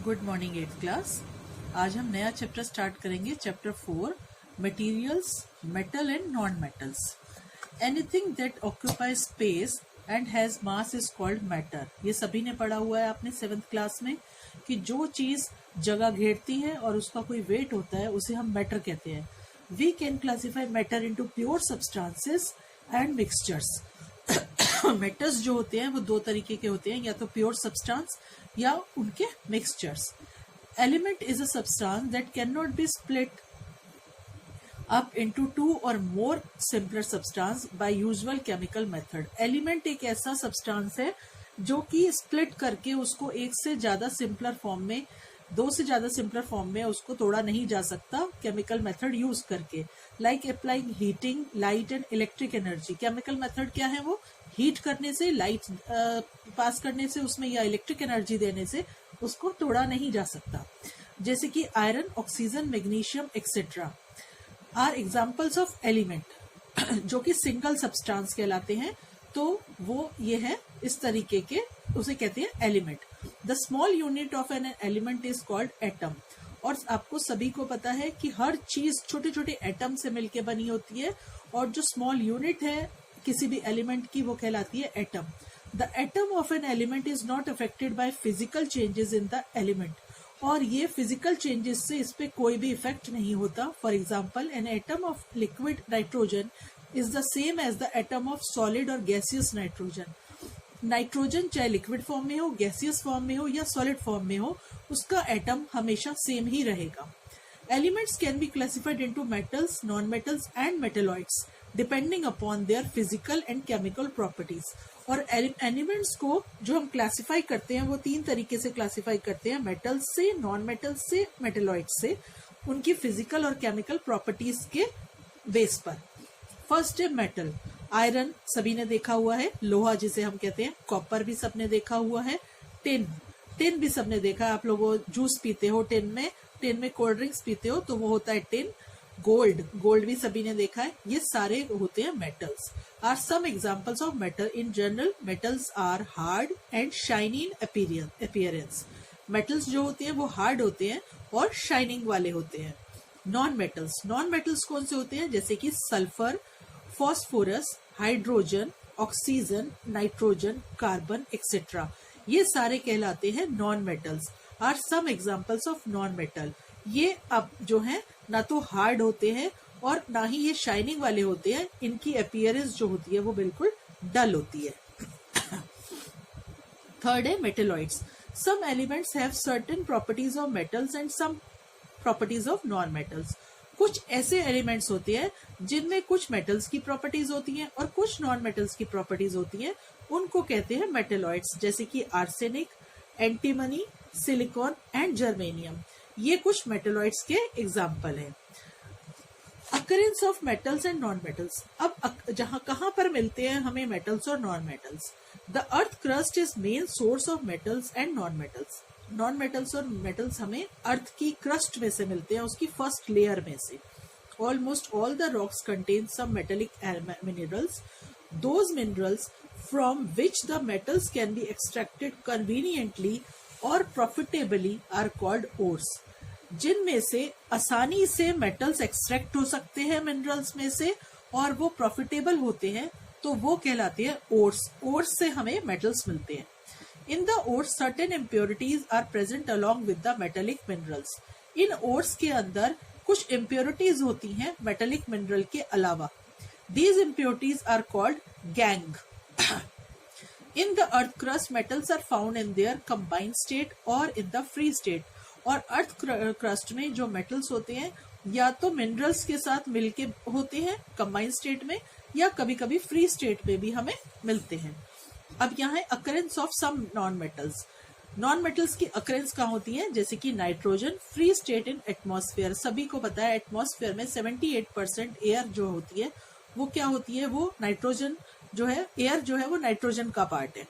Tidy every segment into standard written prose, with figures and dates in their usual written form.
Good morning 8th class. आज हम नया चैप्टर स्टार्ट करेंगे, chapter 4 materials, metal and non metals. Anything that occupy space and has mass is called matter. ये सभी ने पढ़ा हुआ है आपने 7th क्लास में कि जो चीज जगह घेरती है और उसका कोई वेट होता है उसे हम मैटर कहते हैं। We can classify matter into pure substances and mixtures. Metals जो होते हैं वो दो तरीके के होते हैं, या तो प्योर सब्सटेंस या उनके mixtures. Element is a substance that can not be split up into two or more simpler substance by usual chemical method. Element एक ऐसा सब्सटेंस है जो कि स्प्लिट करके उसको एक से ज्यादा सिंपलर फॉर्म में, दो से ज्यादा सिंपलर फॉर्म में उसको तोड़ा नहीं जा सकता केमिकल मेथड यूज करके। Like applying heating, light and electric energy. Chemical method क्या है? वो हीट करने से, लाइट पास करने से उसमें, या इलेक्ट्रिक एनर्जी देने से उसको तोड़ा नहीं जा सकता। जैसे कि iron, oxygen, magnesium etcetera are examples of element जो कि सिंगल सब्सटेंस कहलाते हैं। तो वो ये है इस तरीके के, उसे कहते हैं element. The small unit of an element is called atom. और आपको सभी को पता है कि हर चीज छोटे छोटे एटम से मिलकर बनी होती है, और जो स्मॉल यूनिट है किसी भी एलिमेंट की वो कहलाती है atom. The atom of an element is not affected by physical changes in the element. और ये फिजिकल चेंजेस से इस पे कोई भी इफेक्ट नहीं होता। For example, an atom of liquid nitrogen is the same as the atom of solid और गैसियस नाइट्रोजन। नाइट्रोजन चाहे लिक्विड फॉर्म में हो, गैसियस फॉर्म में हो या सॉलिड फॉर्म में हो, उसका एटम हमेशा सेम ही रहेगा। Elements can be classified into metals, non metals and metalloids depending upon their physical and chemical properties. और एलिमेंट्स को जो हम क्लासिफाई करते हैं वो तीन तरीके से क्लासिफाई करते हैं, मेटल्स से, नॉन मेटल्स से, मेटेलॉइड्स से, उनकी फिजिकल और केमिकल प्रॉपर्टीज के बेस पर। फर्स्ट है मेटल। आयरन सभी ने देखा हुआ है, लोहा जिसे हम कहते हैं। कॉपर भी सबने देखा हुआ है। टिन भी सबने देखा है। आप लोग जूस पीते हो टिन में कोल्ड ड्रिंक्स पीते हो तो वो होता है टिन। गोल्ड भी सभी ने देखा है। ये सारे होते हैं metals. Are some examples of metal. In general metals are hard and shiny in appearance. Metals जो होते हैं वो हार्ड होते हैं और शाइनिंग वाले होते हैं। नॉन मेटल्स कौन से होते हैं? जैसे कि sulphur, phosphorus, hydrogen, oxygen, nitrogen, carbon etcetera, ये सारे कहलाते हैं non metals. Are some examples of non metal. ये अब जो है ना तो हार्ड होते हैं और ना ही ये शाइनिंग वाले होते हैं। इनकी अपीयरेंस जो होती है वो बिल्कुल डल होती है। थर्ड है metalloids. Some elements have certain properties of metals and some properties of non metals. कुछ ऐसे एलिमेंट्स होते हैं जिनमें कुछ मेटल्स की प्रॉपर्टीज होती हैं और कुछ नॉन मेटल्स की प्रॉपर्टीज होती हैं, उनको कहते हैं मेटेलॉइड्स। जैसे कि arsenic, antimony, silicon and germanium, ये कुछ मेटेलॉइड्स के एग्जाम्पल हैं। Occurrence of metals and non metals. अब कहां पर मिलते हैं हमें मेटल्स और non metals? The earth crust is main source of metals and non metals. Non metals और मेटल्स हमें अर्थ की क्रस्ट में से मिलते हैं, उसकी फर्स्ट लेयर में से। Almost all the rocks contain some metallic minerals. Those minerals from which the metals can be extracted conveniently और प्रॉफिटेबली आर कॉल्ड ओर्स। जिनमें से आसानी से मेटल्स एक्सट्रैक्ट हो सकते हैं मिनरल्स में से और वो प्रॉफिटेबल होते हैं, तो वो कहलाते हैं ओर्स। ओर्स से हमें मेटल्स मिलते हैं। In the ores, certain impurities are present along with the metallic minerals. In ores के अंदर कुछ impurities होती हैं metallic mineral के अलावा। These impurities are called gangue. In the earth crust, metals are found in their combined state or in the free state. और earth crust में जो मेटल्स होते हैं या तो मिनरल्स के साथ मिलके होते हैं कंबाइंड स्टेट में, या कभी कभी फ्री स्टेट में भी हमें मिलते हैं। अब यहाँ है occurrence of some non metals. Non metals की अकरेंस कहाँ होती है? जैसे कि nitrogen, free state in atmosphere. सभी को पता है एटमॉस्फेयर में 78% एयर जो होती है वो क्या होती है? वो नाइट्रोजन जो है, एयर जो है वो नाइट्रोजन का पार्ट है।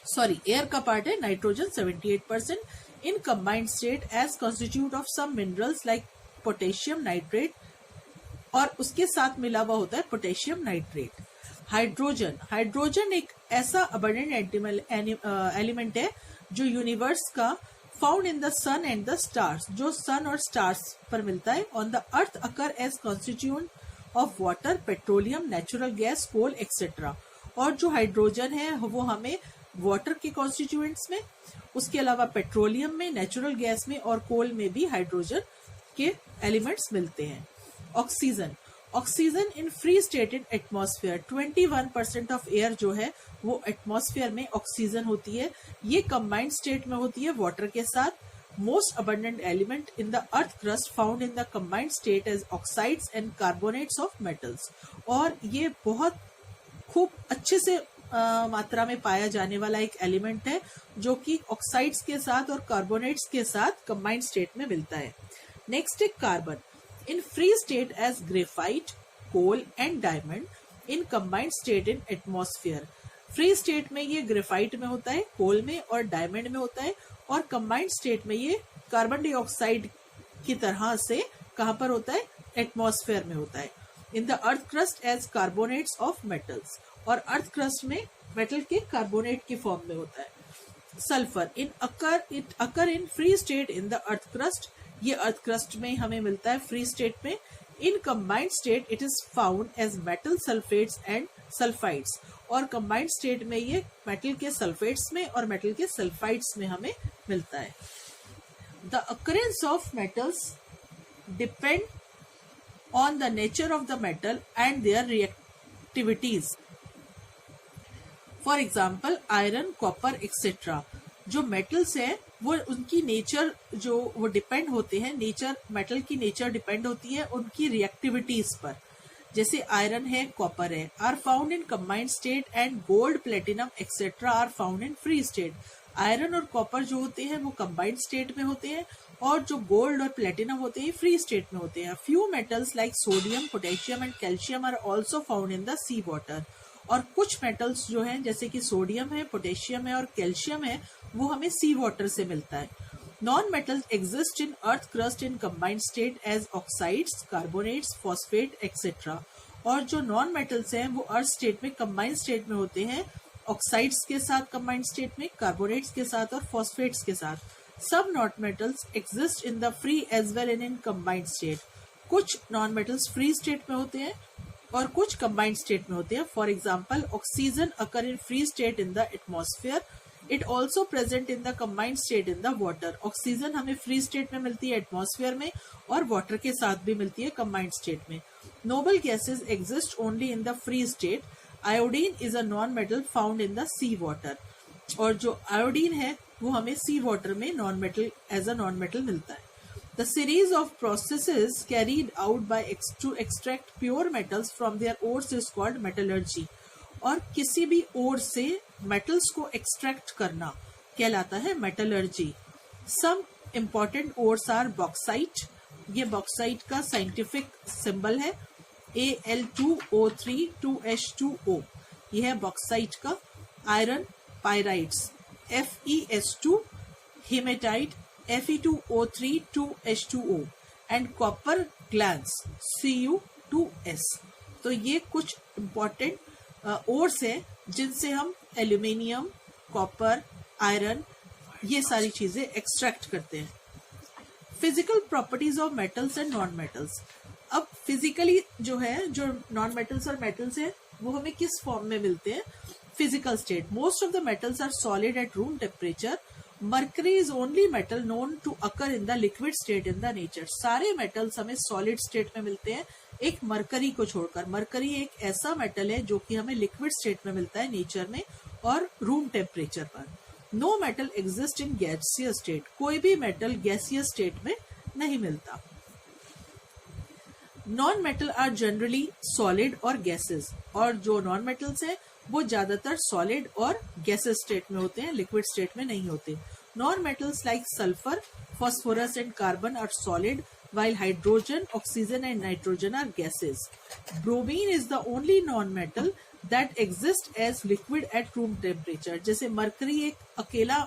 सॉरी, एयर का पार्ट है nitrogen 78% in combined state as constitute of some minerals like potassium nitrate, और उसके साथ मिला हुआ होता है पोटेशियम नाइट्रेट। हाइड्रोजन एक ऐसा अबंडेंट एलिमेंट है जो यूनिवर्स का found in the sun and the stars, जो सन और स्टार्स पर मिलता है. On the earth occur as constituent of water, petroleum, natural gas, coal etcetera. और जो हाइड्रोजन है वो हमें वाटर के कॉन्स्टिट्यूएंट्स में, उसके अलावा पेट्रोलियम में, नेचुरल गैस में और कोल में भी हाइड्रोजन के एलिमेंट्स मिलते हैं. Oxygen, oxygen in free state in atmosphere, 21% of air जो है वो एटमॉस्फेयर में ऑक्सीजन होती है. ये कंबाइंड स्टेट में होती है वाटर के साथ. Most abundant element in the earth crust found in the combined state as oxides and carbonates of metals. और ये बहुत खूब अच्छे से मात्रा में पाया जाने वाला एक एलिमेंट है जो कि ऑक्साइड्स के साथ और कार्बोनेट्स के साथ कंबाइंड स्टेट में मिलता है. नेक्स्ट है carbon. In free state as graphite, coal and diamond, in combined state in atmosphere. Free state में ये ग्रेफाइट में होता है, कोल में और डायमंड में होता है, और कंबाइंड स्टेट में ये कार्बन डाइऑक्साइड की तरह से कहां पर होता है, एटमॉस्फेयर में होता है. In the earth crust as carbonates of metals, और अर्थ क्रस्ट में मेटल के कार्बोनेट की फॉर्म में होता है. Sulphur it occur in free state in the earth crust, ये अर्थ क्रस्ट में हमें मिलता है फ्री स्टेट में. In combined state it is found as metal sulphates and sulphides, और कंबाइंड स्टेट में ये मेटल के सल्फेट्स में और मेटल के सल्फाइड्स में हमें मिलता है. The occurrence of metals depend on the nature of the metal and their reactivities. For example iron, copper etcetera. जो मेटल्स है वो उनकी नेचर जो वो डिपेंड होते हैं, नेचर मेटल की नेचर डिपेंड होती है उनकी रिएक्टिविटीज पर. जैसे आयरन है, कॉपर है, are found in combined state and gold, platinum etcetera are found in free state. Iron और कॉपर जो होते हैं वो कंबाइंड स्टेट में होते हैं, और जो गोल्ड और प्लेटिनम होते हैं फ्री स्टेट में होते हैं. Few metals like sodium, potassium and calcium are also found in the sea water. और कुछ मेटल्स जो हैं जैसे कि सोडियम है, पोटेशियम है और कैल्शियम है, वो हमें सी वाटर से मिलता है. Non metals exist in earth crust in combined state as oxides, carbonates, phosphate etcetera. और जो नॉन मेटल्स हैं वो अर्थ स्टेट में कंबाइंड स्टेट में होते हैं, ऑक्साइड्स के साथ कंबाइंड स्टेट में, कार्बोनेट्स के साथ और फॉस्फेट्स के साथ. सब non metals exist in the free as well in combined state. कुछ नॉन मेटल्स फ्री स्टेट में होते हैं और कुछ कंबाइंड स्टेट में होते हैं. For example oxygen occur in free state in the atmosphere, it also present in the combined state in the water. Oxygen हमें फ्री स्टेट में मिलती है एटमॉस्फेयर में, और वाटर के साथ भी मिलती है कंबाइंड स्टेट में. Noble gases exist only in the free state. Iodine is a non metal found in the sea water. और जो आयोडीन है वो हमें सी वाटर में non metal as a non metal मिलता है. The series of processes carried out by to extract pure metals from their ores is called metallurgy. और किसी भी ओर से मेटल्स को एक्सट्रैक्ट करना कहलाता है metallurgy. Some important ores are bauxite. ये बॉक्साइट का साइंटिफिक सिंबल है Al2O3 2H2O. यह है बॉक्साइट का. Iron pyrites FeS2, haematite Fe2O3 2H2O and copper glance Cu2S. तो ये कुछ इम्पोर्टेंट ओर्स हैं जिनसे हम एल्यूमिनियम, कॉपर, आयरन ये सारी चीजें एक्सट्रैक्ट करते हैं. Physical properties of metals and non metals. अब फिजिकली जो है, जो नॉन मेटल्स और मेटल्स हैं वो हमें किस फॉर्म में मिलते हैं. Physical state. Most of the metals are solid at room temperature. Mercury is only metal known to occur in the liquid state in the nature. सारे मेटल्स हमें सॉलिड स्टेट में मिलते हैं एक मरकरी को छोड़कर. मरकरी एक ऐसा मेटल है जो कि हमें लिक्विड स्टेट में मिलता है नेचर में और रूम टेम्परेचर पर. No metal exist in gaseous state. कोई भी मेटल गैसियस स्टेट में नहीं मिलता. Non metal are generally solid और गैसेस. और जो नॉन मेटल्स हैं वो ज्यादातर सॉलिड और गैसेस स्टेट में होते हैं, लिक्विड स्टेट में नहीं होते. Non metals like sulphur, phosphorus and carbon are solid, while hydrogen, oxygen and nitrogen are gases. Bromine is the only non-metal that exists as liquid at room temperature. जैसे mercury एक अकेला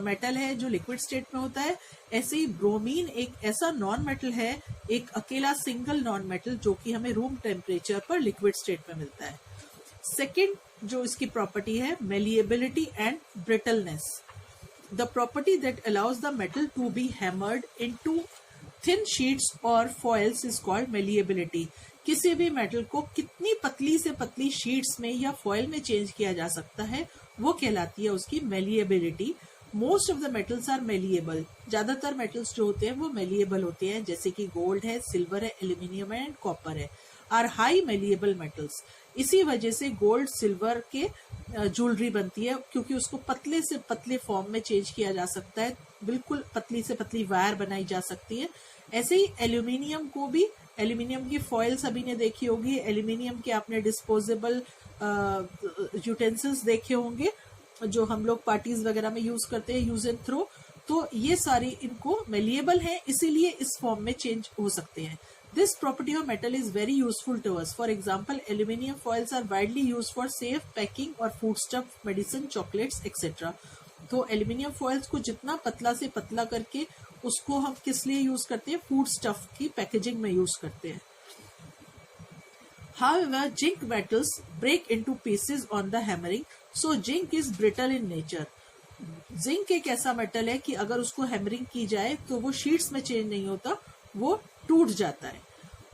metal है जो liquid state में होता है, ऐसे ही bromine एक ऐसा नॉन मेटल है, एक अकेला सिंगल नॉन मेटल जो कि हमें रूम टेम्परेचर पर लिक्विड स्टेट में मिलता है. सेकेंड जो इसकी प्रॉपर्टी है, malleability and brittleness. The property that allows the metal to be hammered into thin sheets और फॉइल्स इज कॉल्ड मेलिएबिलिटी। किसी भी मेटल को कितनी पतली से पतली शीट्स में या फॉइल में चेंज किया जा सकता है वो कहलाती है उसकी malleability. Most of the metals are malleable. ज्यादातर मेटल्स जो होते हैं वो मेलिएबल होते हैं, जैसे कि गोल्ड है, सिल्वर है, एल्यूमिनियम है एंड कॉपर है, आर हाई मेलिएबल मेटल्स। इसी वजह से गोल्ड सिल्वर के ज्वेलरी बनती है, क्योंकि उसको पतले से पतले फॉर्म में चेंज किया जा सकता है, बिल्कुल पतली से पतली वायर बनाई जा सकती है। ऐसे ही एल्यूमिनियम को भी, एल्यूमिनियम की फॉइल सभी ने देखी होगी, एल्यूमिनियम के आपने डिस्पोजेबल यूटेंसिल्स देखे होंगे जो हम लोग पार्टीज वगैरह में यूज करते हैं, यूज एंड थ्रो। तो ये सारी इनको मेलिएबल है, इसीलिए इस फॉर्म में चेंज हो सकते हैं। This property of metal is very useful to us. For example, aluminium foils are widely used for safe packing or foodstuff, medicine, chocolates, etc. तो एल्यूमिनियम फॉइल्स को जितना पतला से पतला करके उसको हम किस लिए यूज करते हैं, फूड स्टफ की पैकेजिंग में यूज करते हैं। However, zinc metals break into pieces on the hammering, so zinc is brittle in nature. Zinc एक ऐसा मेटल है कि अगर उसको हैमरिंग की जाए तो वो शीट्स में चेंज नहीं होता, वो टूट जाता है।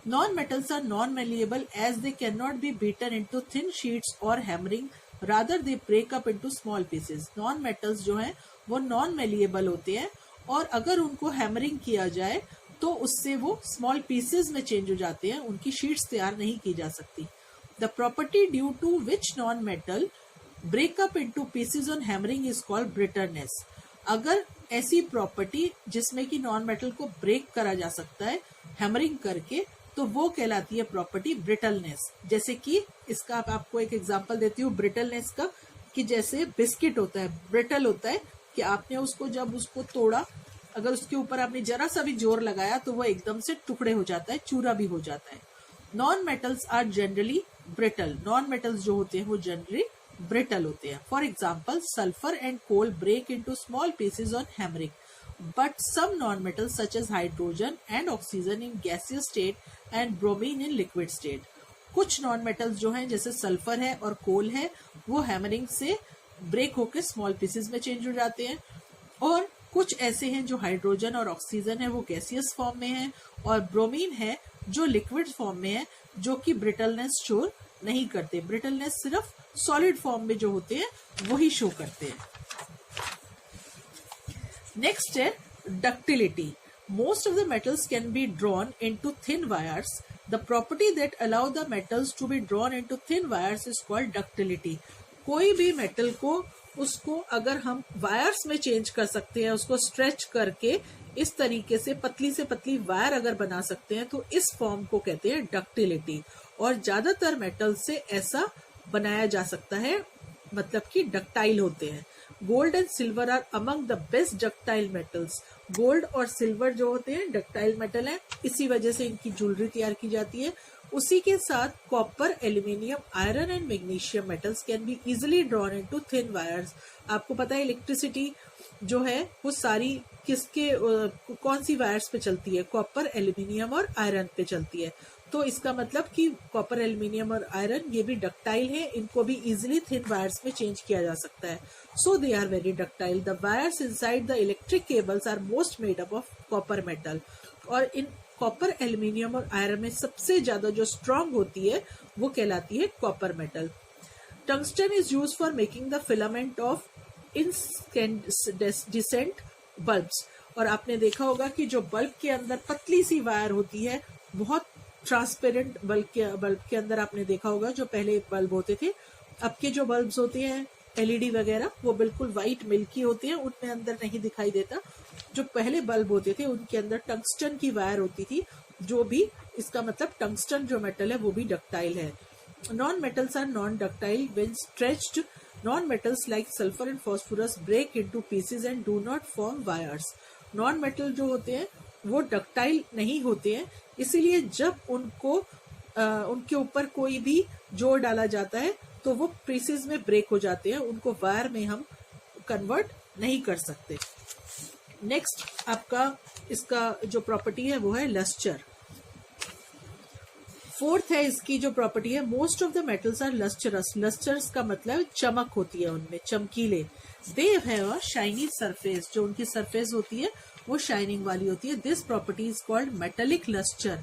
Non metals are non malleable as they can not be beaten into thin sheets or hammering, rather they break up into small pieces. Non metals जो हैं वो नॉन मेलिएबल होते हैं, और अगर उनको हैमरिंग किया जाए तो उससे वो स्मॉल पीसेस में चेंज हो जाते हैं, उनकी शीट्स तैयार नहीं की जा सकती। The property due to which non metal break up into pieces on hammering is called brittleness. अगर ऐसी प्रॉपर्टी जिसमें कि नॉन मेटल को ब्रेक करा जा सकता है हैमरिंग करके, तो वो कहलाती है प्रॉपर्टी ब्रिटलनेस। जैसे कि इसका आपको एक एग्जांपल देती हूँ ब्रिटलनेस का, कि जैसे बिस्किट होता है, ब्रिटल होता है कि आपने उसको जब उसको तोड़ा, अगर उसके ऊपर आपने जरा सा भी जोर लगाया तो वो एकदम से टुकड़े हो जाता है, चूरा भी हो जाता है। Non metals are generally brittle. Non metals जो होते हैं वो जनरली ब्रिटल होते हैं। For example, sulphur and coal break into small pieces on hammering, but some non metals such as hydrogen and oxygen in gaseous state and bromine in liquid state. कुछ non metals जो हैं जैसे sulphur है और कोल है, वो hammering से break होकर स्मॉल पीसेस में चेंज हो जाते हैं, और कुछ ऐसे हैं जो हाइड्रोजन और ऑक्सीजन है वो गैसियस फॉर्म में है, और ब्रोमीन है जो लिक्विड फॉर्म में है, जो कि ब्रिटलनेस शो नहीं करते। ब्रिटलनेस सिर्फ सॉलिड फॉर्म में जो होते हैं वही शो करते हैं। नेक्स्ट है ductility. Most of the metals can be drawn into thin wires. The property that allow the metals to be drawn into thin wires is called ductility. कोई भी मेटल को, उसको अगर हम वायर्स में चेंज कर सकते हैं, उसको स्ट्रेच करके इस तरीके से पतली वायर अगर बना सकते हैं, तो इस फॉर्म को कहते हैं डक्टिलिटी। और ज्यादातर मेटल से ऐसा बनाया जा सकता है, मतलब कि डक्टाइल होते हैं। Gold and silver are among the best ductile metals. Gold और सिल्वर जो होते हैं डक्टाइल मेटल हैं, इसी वजह से इनकी ज्वेलरी तैयार की जाती है। उसी के साथ copper, aluminium, iron and magnesium metals can be easily drawn into thin wires. आपको पता है इलेक्ट्रिसिटी जो है वो सारी किसके कौन सी वायर्स पे चलती है, कॉपर, एल्यूमिनियम और आयरन पे चलती है। तो इसका मतलब कि कॉपर, एल्यूमिनियम और आयरन ये भी डक्टाइल है, इनको भी इजिली थिन वायर्स में चेंज किया जा सकता है। So they are very ductile. The wires inside the electric cables are most made up of copper metal. और इन कॉपर, एल्यूमिनियम और आयरन में सबसे ज्यादा जो स्ट्रांग होती है वो कहलाती है copper metal. Tungsten is use for making the filament of incandescent bulbs. और आपने देखा होगा कि जो बल्ब के अंदर पतली सी वायर होती है, बहुत ट्रांसपेरेंट बल्ब के अंदर आपने देखा होगा, जो पहले बल्ब होते थे, अब के जो बल्ब्स होते हैं एलईडी वगैरह वो बिल्कुल वाइट मिल्की होते हैं, उनमें अंदर नहीं दिखाई देता। जो पहले बल्ब होते थे उनके अंदर टंगस्टन की वायर होती थी, जो भी इसका मतलब टंगस्टन जो मेटल है वो भी डक्टाइल है। Non metals are non ductile when stretched. Non metals like sulphur and phosphorus break into pieces and do not form wires. Non metal जो होते हैं वो डक्टाइल नहीं होते हैं, इसीलिए जब उनको उनके ऊपर कोई भी जोर डाला जाता है तो वो पीसेस में ब्रेक हो जाते हैं, उनको वायर में हम कन्वर्ट नहीं कर सकते। नेक्स्ट आपका इसका जो प्रॉपर्टी है वो है लस्टर। फोर्थ है इसकी जो प्रॉपर्टी है, most of the metals are lustrous. Lustrous का मतलब चमक होती है उनमें, चमकीले। They have a shiny surface, जो उनकी सरफेस होती है वो शाइनिंग वाली होती है. This property is called metallic lustre.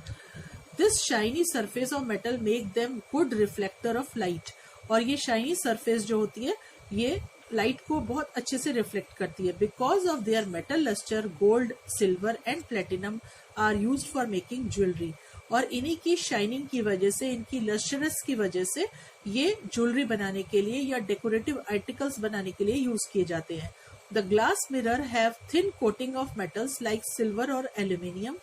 This shiny surface of metal make them good reflector of light. और ये शाइनी सरफेस जो होती है ये लाइट को बहुत अच्छे से रिफ्लेक्ट करती है. Because of their metal lustre gold, silver and platinum are used for making jewellery. और इन्हीं की शाइनिंग की वजह से, इनकी लस्टरस की वजह से ये ज्वेलरी बनाने के लिए या डेकोरेटिव आर्टिकल्स बनाने के लिए यूज किए जाते हैं. The glass mirror have thin coating of metals like silver और aluminium.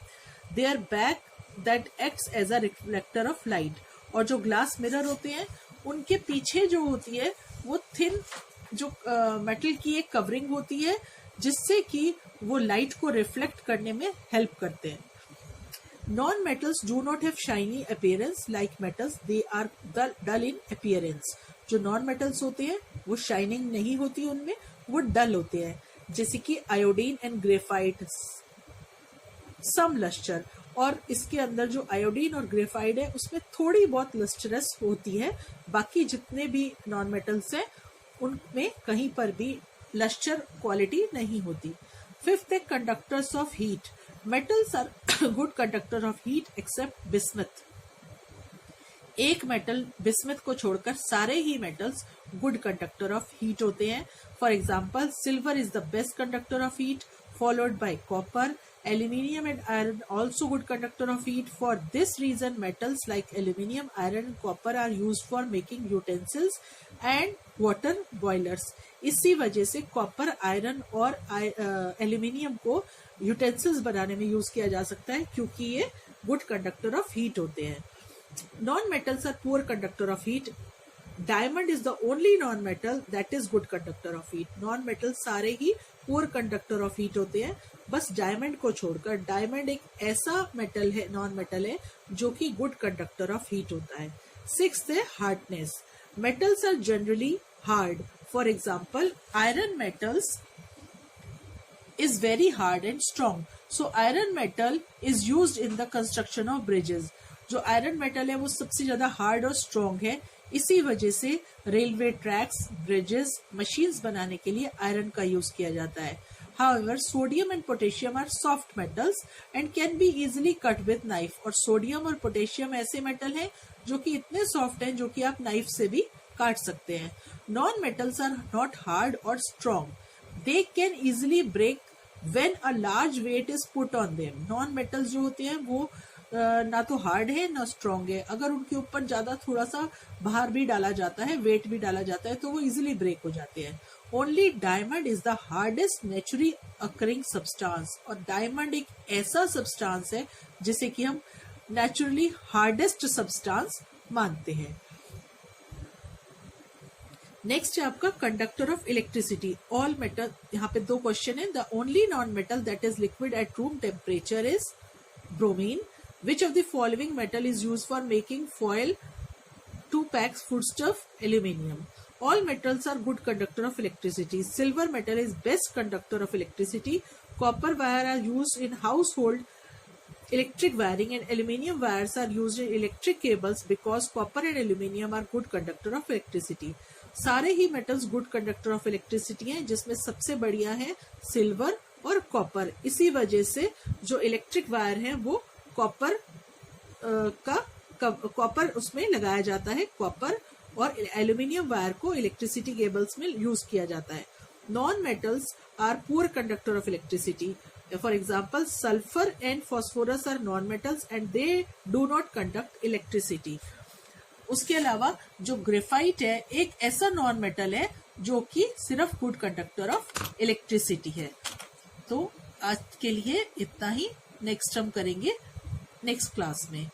Their back that acts as a reflector of light. और जो ग्लास मिरर होते हैं उनके पीछे जो होती है वो थिन जो मेटल की एक कवरिंग होती है जिससे कि वो लाइट को रिफ्लेक्ट करने में हेल्प करते हैं. Non metals do not have shiny appearance like metals, they are dull in appearance. जो नॉन मेटल्स होते हैं वो शाइनिंग नहीं होती उनमें, वो डल होते हैं. जैसे कि iodine and graphite, some lustre. और इसके अंदर जो आयोडीन और ग्रेफाइट है उसमें थोड़ी बहुत लस्टरस होती है. बाकी जितने भी नॉन मेटल्स हैं उनमें कहीं पर भी लस्टर क्वालिटी नहीं होती. फिफ्थ है conductors of heat. Metals are good conductor of heat except bismuth. एक मेटल बिस्मथ को छोड़कर सारे ही metals good conductor of heat होते हैं. For example silver is the best conductor of heat followed by copper. Aluminium and iron also good conductor of heat. For this reason, metals like aluminium, iron and copper are used for making utensils and water boilers. इसी वजह से copper, iron और aluminium को utensils बनाने में use किया जा सकता है क्योंकि ये गुड कंडक्टर ऑफ हीट होते हैं. Non metals are poor conductor of heat. Diamond is the only non metal that is good conductor of heat. Non metal सारे ही पुअर कंडक्टर ऑफ हीट होते हैं बस डायमंड को छोड़कर. डायमंड एक ऐसा मेटल है, नॉन मेटल है जो कि गुड कंडक्टर ऑफ हीट होता है. सिक्स्थ है hardness. Metals are generally hard. For example iron metals is very hard and strong. So iron metal is used in the construction of bridges. जो iron metal है वो सबसे ज्यादा hard और strong है. इसी वजह से रेलवे ट्रैक्स, ब्रिजेस, मशीन्स बनाने के लिए आयरन का यूज किया जाता है. However, sodium and potassium are soft metals and can be easily cut with knife. और सोडियम और पोटेशियम ऐसे मेटल हैं जो कि इतने सॉफ्ट हैं जो कि आप नाइफ से भी काट सकते हैं. Non metals are not hard और strong. They can easily break when a large weight is put on them. Non metals जो होते हैं वो ना तो हार्ड है ना स्ट्रॉन्ग है. अगर उनके ऊपर ज्यादा थोड़ा सा भार भी डाला जाता है, वेट भी डाला जाता है तो वो इजिली ब्रेक हो जाते हैं. Only diamond is the hardest naturally occurring substance. और डायमंड एक ऐसा सब्सटेंस है जिसे कि हम नेचुरली हार्डेस्ट सब्सटेंस मानते हैं. नेक्स्ट है आपका conductor of electricity. All metal, यहाँ पे दो क्वेश्चन है. The only non metal that is liquid at room temperature is bromine. Which of the following metal is used for making foil to pack foodstuff? Aluminium. All metals are good conductor of electricity. Silver metal is best conductor of electricity. Copper wire are used in household electric wiring and aluminium wires are used in electric cables because copper and aluminium are good conductor of electricity. सारे ही metals good conductor of electricity हैं जिसमें सबसे बढ़िया है silver और copper. इसी वजह से जो इलेक्ट्रिक वायर है वो कॉपर कॉपर उसमें लगाया जाता है. कॉपर और एल्यूमिनियम वायर को इलेक्ट्रिसिटी केबल्स में यूज किया जाता है. Non metals are poor conductor of electricity. For example sulphur and phosphorus are non metals and they do not conduct electricity. उसके अलावा जो ग्रेफाइट है एक ऐसा नॉन मेटल है जो कि सिर्फ गुड कंडक्टर ऑफ इलेक्ट्रिसिटी है. तो आज के लिए इतना ही. नेक्स्ट हम करेंगे नेक्स्ट क्लास में.